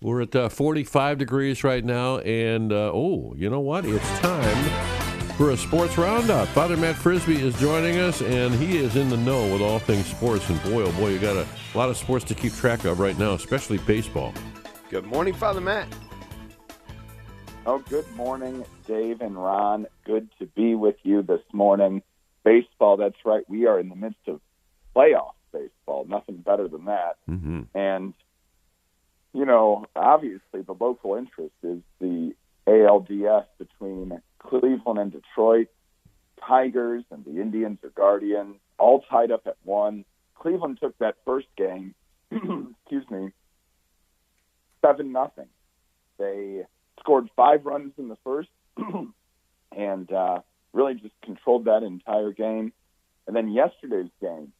We're at 45 degrees right now, and you know what? It's time for a sports roundup. Father Matt Frisbee is joining us, and he is in the know with all things sports. And boy, oh boy, you got a lot of sports to keep track of right now, especially baseball. Good morning, Father Matt. Oh, good morning, Dave and Ron. Good to be with you this morning. Baseball, that's right. We are in the midst of playoff baseball. Nothing better than that. Mm-hmm. And, you know, obviously the local interest is the ALDS between Cleveland and Detroit. Tigers and the Indians or Guardians, all tied up at 1. Cleveland took that first game, 7-0. They scored 5 runs in the first and really just controlled that entire game. And then yesterday's game,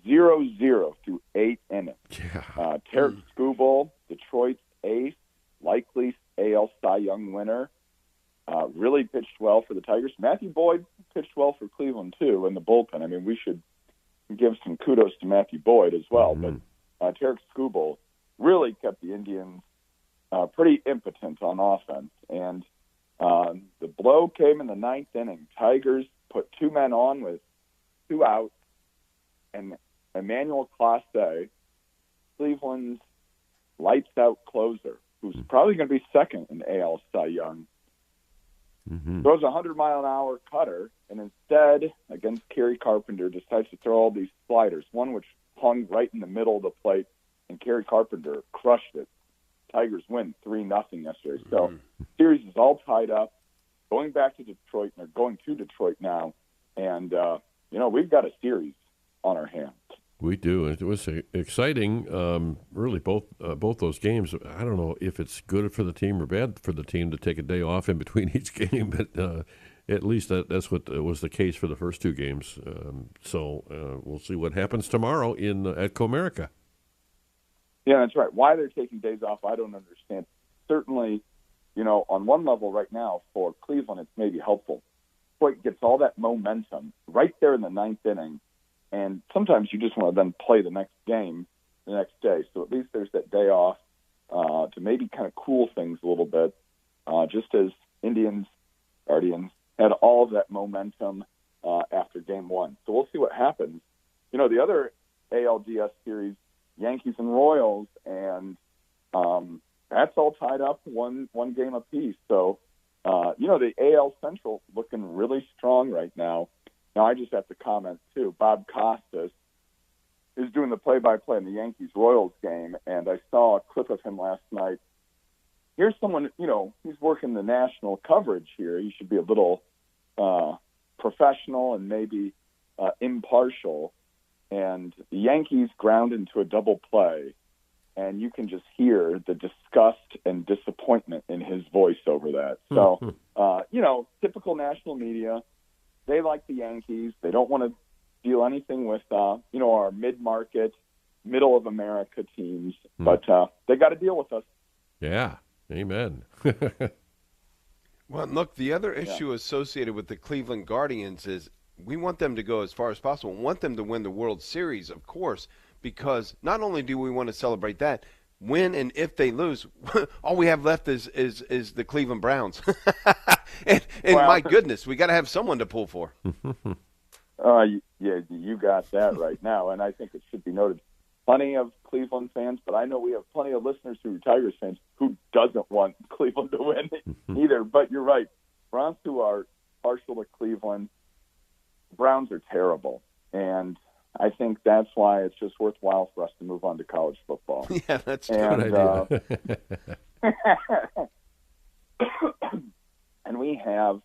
0-0 through 8 innings. Yeah. Tarek Skubal, Detroit's ace, likely AL Cy Young winner, really pitched well for the Tigers. Matthew Boyd pitched well for Cleveland, too, in the bullpen. I mean, we should give some kudos to Matthew Boyd as well. Mm-hmm. But Tarek Skubal really kept the Indians pretty impotent on offense. And the blow came in the 9th inning. Tigers put 2 men on with 2 outs, and Emmanuel Clase, Cleveland's lights-out closer, who's probably going to be second in AL Cy Young, throws a 100-mile-an-hour cutter, and instead, against Kerry Carpenter, decides to throw all these sliders, one which hung right in the middle of the plate, and Kerry Carpenter crushed it. Tigers win 3-0 yesterday. So series is all tied up, going back to Detroit, and they're going to Detroit now. And, we've got a series on our hands. We do. It was exciting, really, both those games. I don't know if it's good for the team or bad for the team to take a day off in between each game, but at least that's what was the case for the first 2 games. So we'll see what happens tomorrow at Comerica. Yeah, that's right. Why they're taking days off, I don't understand. Certainly, on one level right now for Cleveland, it's maybe helpful. Detroit gets all that momentum right there in the 9th inning, and sometimes you just want to then play the next game the next day. So at least there's that day off to maybe kind of cool things a little bit, just as Indians, Guardians had all of that momentum after Game 1. So we'll see what happens. The other ALDS series, Yankees and Royals, and that's all tied up one game apiece. So, the AL Central looking really strong right now. Now, I just have to comment, too. Bob Costas is doing the play-by-play in the Yankees-Royals game, and I saw a clip of him last night. Here's someone, he's working the national coverage here. He should be a little professional and maybe impartial. And the Yankees ground into a double play, and you can just hear the disgust and disappointment in his voice over that. So, typical national media, they like the Yankees. They don't want to deal anything with, our mid-market, middle-of-America teams. But they got to deal with us. Yeah, amen. Well, look, the other issue associated with the Cleveland Guardians is we want them to go as far as possible. We want them to win the World Series, of course, because not only do we want to celebrate that, when and if they lose, all we have left is the Cleveland Browns. and my goodness, we got to have someone to pull for. You got that right now, and I think it should be noted. Plenty of Cleveland fans, but I know we have plenty of listeners who are Tigers fans who doesn't want Cleveland to win either. But you're right. For us who are partial to Cleveland, Browns are terrible, and I think that's why it's just worthwhile for us to move on to college football. Yeah, that's a good idea. And we have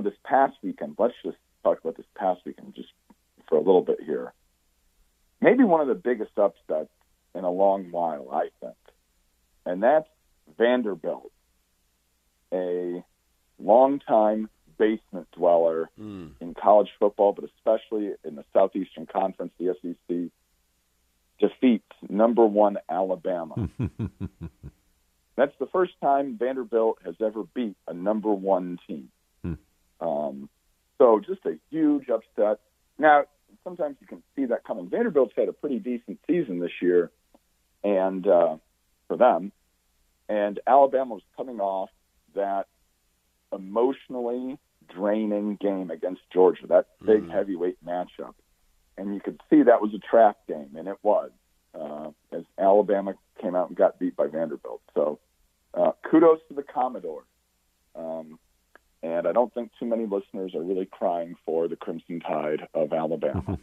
this past weekend. Let's just talk about this past weekend just for a little bit here. Maybe one of the biggest upsets in a long while, I think, and that's Vanderbilt, a longtime basement dweller in college football, but especially in the Southeastern Conference, the SEC, defeats number 1 Alabama. That's the first time Vanderbilt has ever beat a number 1 team. So just a huge upset. Now, sometimes you can see that coming. Vanderbilt's had a pretty decent season this year, and for them. And Alabama was coming off that emotionally draining game against Georgia, that big heavyweight matchup. And you could see that was a trap game, and it was, as Alabama came out and got beat by Vanderbilt. So kudos to the Commodore. And I don't think too many listeners are really crying for the Crimson Tide of Alabama.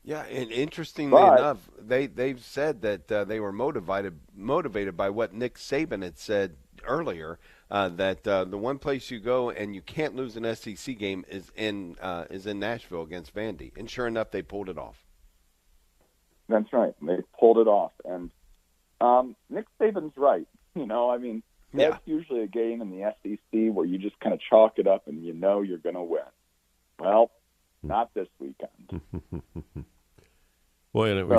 Yeah, and interestingly enough, they've said that they were motivated by what Nick Saban had said earlier, that the one place you go and you can't lose an SEC game is in Nashville against Vandy. And sure enough, they pulled it off. That's right. They pulled it off. And Nick Saban's right. That's usually a game in the SEC where you just kind of chalk it up and you're going to win. Well, not this weekend. Well, and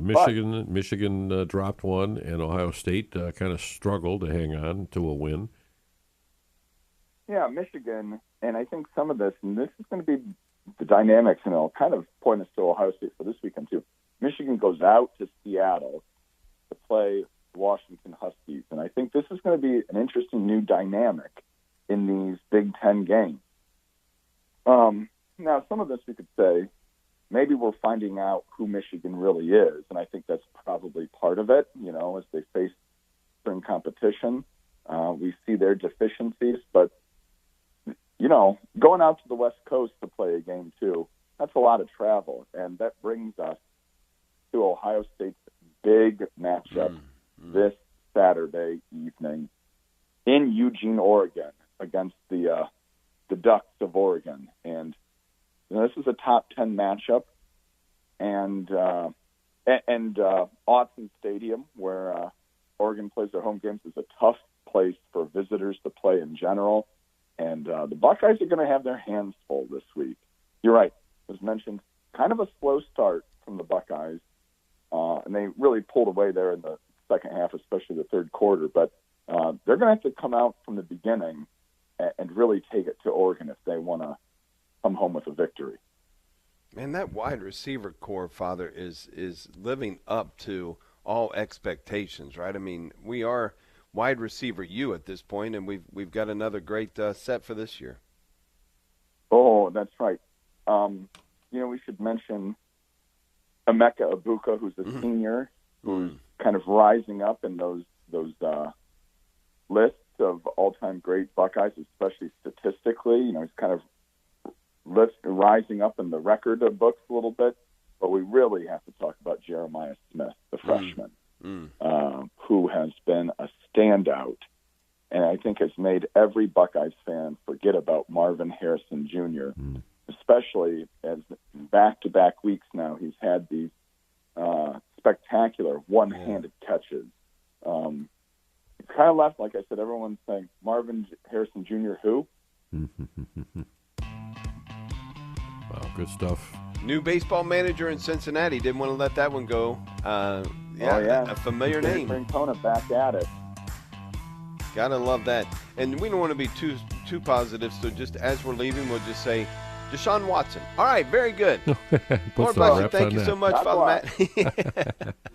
we see Michigan dropped one, and Ohio State kind of struggled to hang on to a win. Yeah, Michigan, and I think some of this, and this is going to be the dynamics, and it'll kind of point us to Ohio State for this weekend too. Michigan goes out to Seattle to play Washington Huskies, and I think this is going to be an interesting new dynamic in these Big Ten games. Now, some of this we could say, maybe we're finding out who Michigan really is, and I think that's probably part of it, as they face certain competition. We see their deficiencies, but, going out to the West Coast to play a game, too, that's a lot of travel, and that brings us to Ohio State's big matchup this Saturday evening in Eugene, Oregon, against the Ducks of Oregon. And this is a top 10 matchup, and Autzen Stadium, where Oregon plays their home games, is a tough place for visitors to play in general. And the Buckeyes are going to have their hands full this week. You're right. As mentioned, kind of a slow start from the Buckeyes, and they really pulled away there in the second half, especially the third quarter. But they're going to have to come out from the beginning and really take it to Oregon if they want to come home with a victory. Man, that wide receiver core, Father, is living up to all expectations, right? I mean, we are wide receiver U at this point, and we've got another great set for this year. Oh, that's right. We should mention Emeka Ibuka, who's a senior, who's kind of rising up in those lists of all-time great Buckeyes, especially statistically. He's kind of rising up in the record books a little bit. But we really have to talk about Jeremiah Smith, the freshman, who has been a standout, and I think has made every Buckeyes fan forget about Marvin Harrison Jr., especially as back-to-back weeks now he's had these spectacular one-handed catches. It's kind of left, like I said, everyone's saying, Marvin Harrison Jr. who? Wow, good stuff. New baseball manager in Cincinnati. Didn't want to let that one go. A familiar name. Francona back at it. Gotta love that. And we don't want to be too positive, so just as we're leaving, we'll just say Deshaun Watson. All right, very good. Lord bless you. Thank you so much, Father Matt.